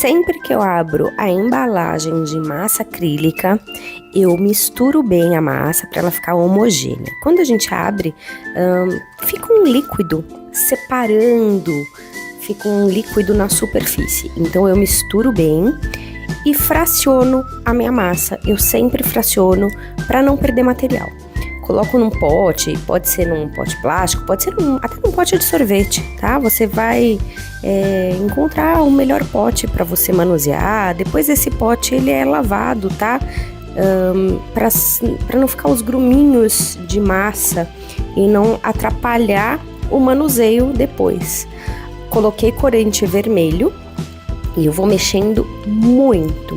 Sempre que eu abro a embalagem de massa acrílica, eu misturo bem a massa para ela ficar homogênea. Quando a gente abre, fica um líquido separando, fica um líquido na superfície. Então eu misturo bem e fraciono a minha massa. Eu sempre fraciono para não perder material. Coloco num pote, pode ser num pote plástico, pode ser até num pote de sorvete, tá? Você vai encontrar o melhor pote para você manusear. Depois esse pote ele é lavado, tá? Para não ficar os gruminhos de massa e não atrapalhar o manuseio depois. Coloquei corante vermelho e eu vou mexendo muito.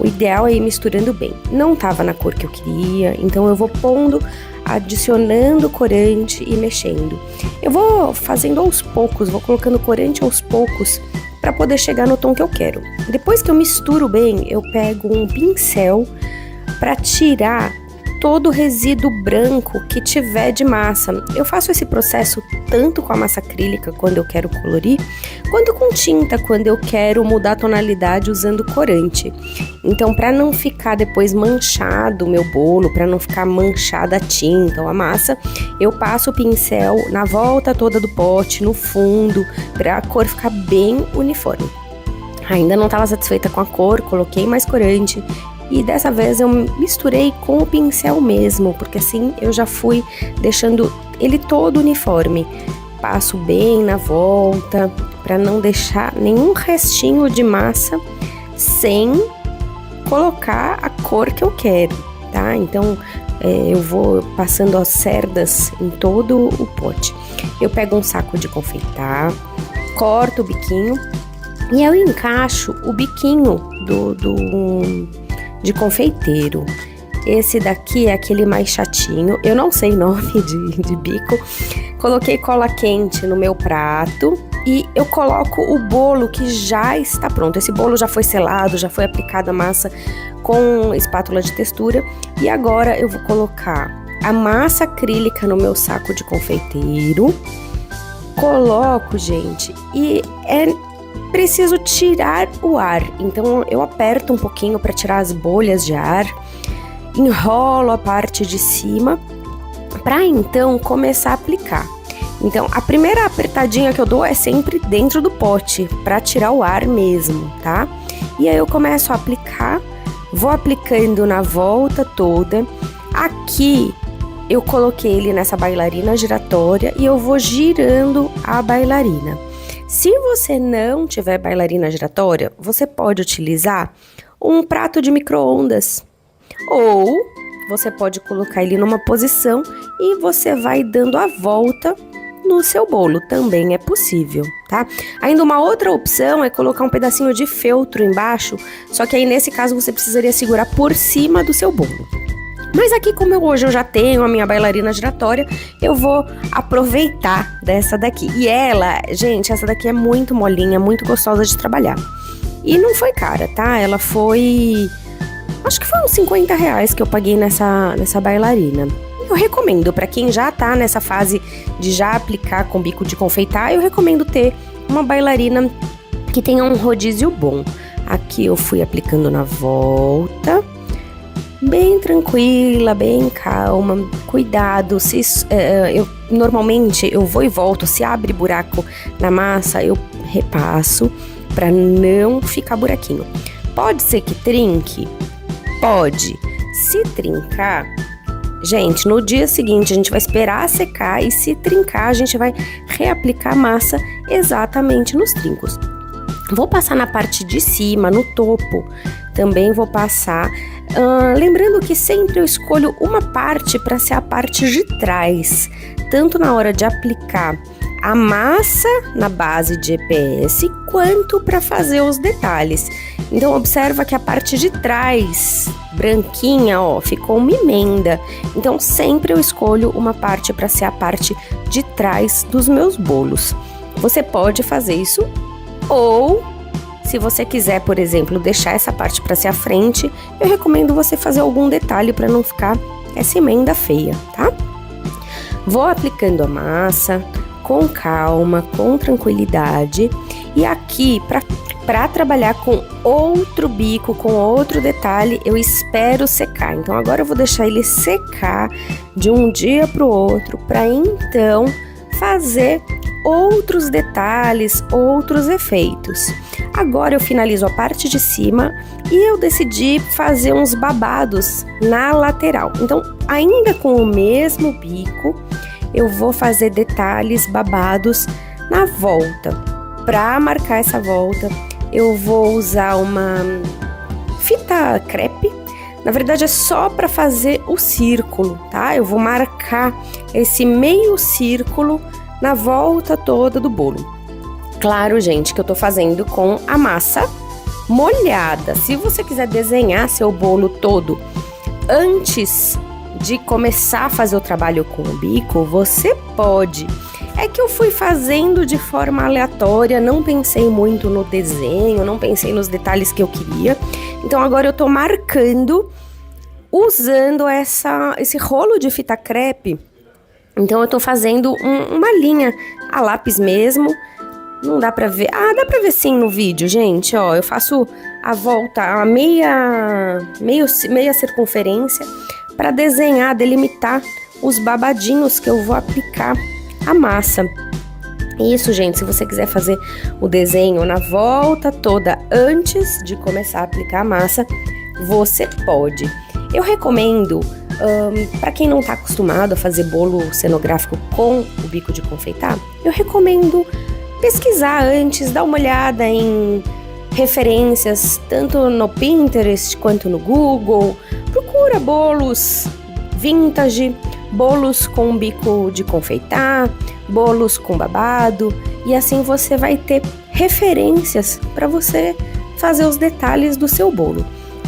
O ideal é ir misturando bem. Não tava na cor que eu queria, então eu vou pondo, adicionando corante e mexendo. Eu vou fazendo aos poucos, vou colocando corante aos poucos para poder chegar no tom que eu quero. Depois que eu misturo bem, eu pego um pincel para tirar todo o resíduo branco que tiver de massa. Eu faço esse processo tanto com a massa acrílica, quando eu quero colorir, quanto com tinta, quando eu quero mudar a tonalidade usando corante. Então, para não ficar depois manchado o meu bolo, para não ficar manchada a tinta ou a massa, eu passo o pincel na volta toda do pote, no fundo, para a cor ficar bem uniforme. Ainda não estava satisfeita com a cor, coloquei mais corante. E dessa vez eu misturei com o pincel mesmo, porque assim eu já fui deixando ele todo uniforme. Passo bem na volta, para não deixar nenhum restinho de massa sem colocar a cor que eu quero, tá? Então eu vou passando as cerdas em todo o pote. Eu pego um saco de confeitar, corto o biquinho e eu encaixo o biquinho de confeiteiro. Esse daqui é aquele mais chatinho, eu não sei nome de bico. Coloquei cola quente no meu prato e eu coloco o bolo que já está pronto. Esse bolo já foi selado, já foi aplicada a massa com espátula de textura. E agora eu vou colocar a massa acrílica no meu saco de confeiteiro. Coloco, gente, e preciso tirar o ar, então eu aperto um pouquinho para tirar as bolhas de ar, enrolo a parte de cima para então começar a aplicar. Então a primeira apertadinha que eu dou é sempre dentro do pote para tirar o ar mesmo, tá? E aí eu começo a aplicar, vou aplicando na volta toda. Aqui eu coloquei ele nessa bailarina giratória e eu vou girando a bailarina. Se você não tiver bailarina giratória, você pode utilizar um prato de micro-ondas. Ou você pode colocar ele numa posição e você vai dando a volta no seu bolo. Também é possível, tá? Ainda uma outra opção é colocar um pedacinho de feltro embaixo, só que aí nesse caso você precisaria segurar por cima do seu bolo. Mas aqui, como hoje eu já tenho a minha bailarina giratória, eu vou aproveitar dessa daqui. E ela, gente, essa daqui é muito molinha, muito gostosa de trabalhar. E não foi cara, tá? Ela foi... acho que foi uns R$50 que eu paguei nessa bailarina. Eu recomendo, para quem já tá nessa fase de já aplicar com bico de confeitar, eu recomendo ter uma bailarina que tenha um rodízio bom. Aqui eu fui aplicando na volta... bem tranquila, bem calma, cuidado, normalmente eu vou e volto, se abre buraco na massa, eu repasso para não ficar buraquinho. Pode ser que trinque? Pode. Se trincar, gente, no dia seguinte a gente vai esperar secar e se trincar a gente vai reaplicar a massa exatamente nos trincos. Vou passar na parte de cima, no topo, também vou passar. Lembrando que sempre eu escolho uma parte para ser a parte de trás, tanto na hora de aplicar a massa na base de EPS, quanto para fazer os detalhes. Então observa que a parte de trás, branquinha, ó, ficou uma emenda. Então sempre eu escolho uma parte para ser a parte de trás dos meus bolos. Você pode fazer isso ou... se você quiser, por exemplo, deixar essa parte para ser a frente, eu recomendo você fazer algum detalhe para não ficar essa emenda feia, tá? Vou aplicando a massa com calma, com tranquilidade. E aqui, para para trabalhar com outro bico, com outro detalhe, eu espero secar. Então agora eu vou deixar ele secar de um dia para o outro, para então fazer outros detalhes, outros efeitos. Agora eu finalizo a parte de cima e eu decidi fazer uns babados na lateral. Então, ainda com o mesmo bico, eu vou fazer detalhes babados na volta. Para marcar essa volta, eu vou usar uma fita crepe. Na verdade, é só para fazer o círculo, tá? Eu vou marcar esse meio círculo na volta toda do bolo. Claro, gente, que eu tô fazendo com a massa molhada. Se você quiser desenhar seu bolo todo antes de começar a fazer o trabalho com o bico, você pode. É que eu fui fazendo de forma aleatória, não pensei muito no desenho, não pensei nos detalhes que eu queria. Então agora eu tô marcando usando esse rolo de fita crepe. Então eu tô fazendo uma linha a lápis mesmo. Não dá pra ver. Ah, dá pra ver sim no vídeo, gente. Ó, eu faço a volta, a meia circunferência para desenhar, delimitar os babadinhos que eu vou aplicar a massa. Isso, gente, se você quiser fazer o desenho na volta toda antes de começar a aplicar a massa, você pode. Eu recomendo, para quem não tá acostumado a fazer bolo cenográfico com o bico de confeitar, eu recomendo pesquisar antes, dar uma olhada em referências tanto no Pinterest quanto no Google. Procura bolos vintage, bolos com bico de confeitar, bolos com babado, e assim você vai ter referências para você fazer os detalhes do seu bolo.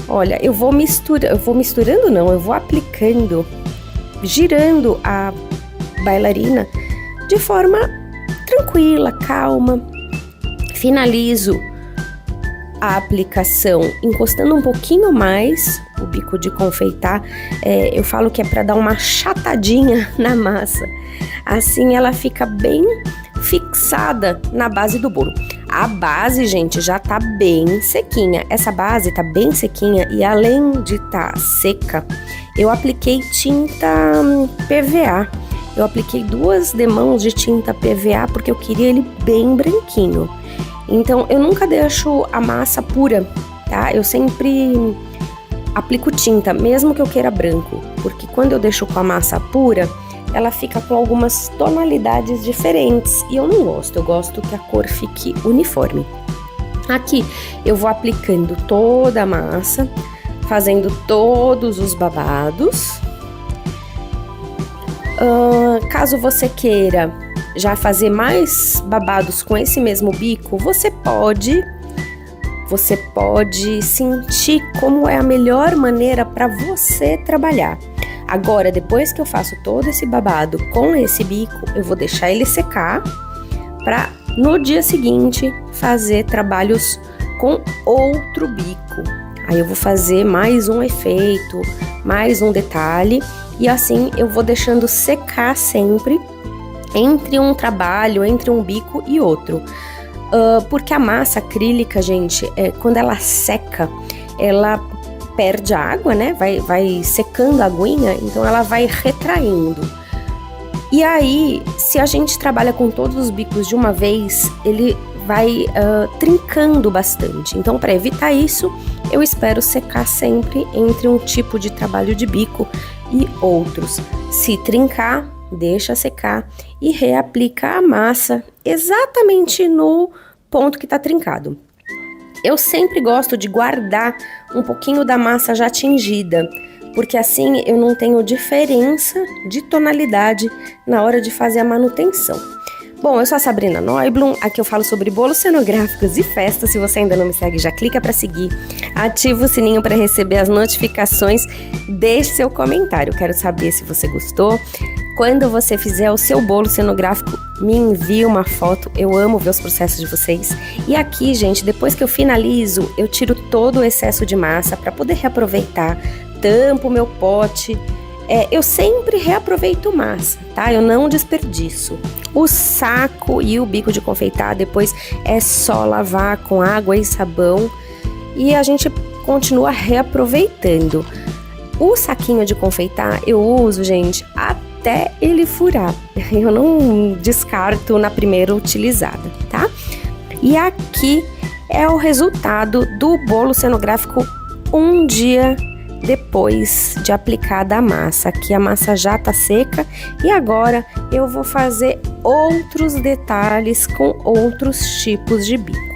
Olha, eu vou aplicando, girando a bailarina de forma tranquila, calma. Finalizo a aplicação encostando um pouquinho mais o bico de confeitar. Eu falo que é para dar uma achatadinha na massa. Assim ela fica bem fixada na base do bolo. A base, gente, já tá bem sequinha. Essa base tá bem sequinha e além de tá seca, eu apliquei tinta PVA. Eu apliquei 2 demãos de tinta PVA porque eu queria ele bem branquinho. Então, eu nunca deixo a massa pura, tá? Eu sempre aplico tinta, mesmo que eu queira branco. Porque quando eu deixo com a massa pura, ela fica com algumas tonalidades diferentes. E eu não gosto, eu gosto que a cor fique uniforme. Aqui, eu vou aplicando toda a massa, fazendo todos os babados. Caso você queira já fazer mais babados com esse mesmo bico, você pode sentir como é a melhor maneira para você trabalhar. Agora, depois que eu faço todo esse babado com esse bico, eu vou deixar ele secar para no dia seguinte fazer trabalhos com outro bico. Aí eu vou fazer mais um efeito, mais um detalhe. E assim eu vou deixando secar sempre entre um trabalho, entre um bico e outro. Porque a massa acrílica, gente, quando ela seca, ela perde a água, né? Vai secando a aguinha, então ela vai retraindo. E aí, se a gente trabalha com todos os bicos de uma vez, ele vai trincando bastante. Então, para evitar isso, eu espero secar sempre entre um tipo de trabalho de bico e outros. Se trincar, deixa secar e reaplica a massa exatamente no ponto que está trincado. Eu sempre gosto de guardar um pouquinho da massa já tingida, porque assim eu não tenho diferença de tonalidade na hora de fazer a manutenção. Bom, eu sou a Sabrina Neublum, aqui eu falo sobre bolos cenográficos e festas. Se você ainda não me segue, já clica para seguir, ativa o sininho para receber as notificações, deixe seu comentário, quero saber se você gostou. Quando você fizer o seu bolo cenográfico, me envie uma foto, eu amo ver os processos de vocês. E aqui, gente, depois que eu finalizo, eu tiro todo o excesso de massa para poder reaproveitar, tampo o meu pote. Eu sempre reaproveito massa, tá? Eu não desperdiço. O saco e o bico de confeitar depois é só lavar com água e sabão e a gente continua reaproveitando. O saquinho de confeitar eu uso, gente, até ele furar. Eu não descarto na primeira utilizada, tá? E aqui é o resultado do bolo cenográfico um dia depois de aplicada a massa. Aqui a massa já tá seca e agora eu vou fazer outros detalhes com outros tipos de bico.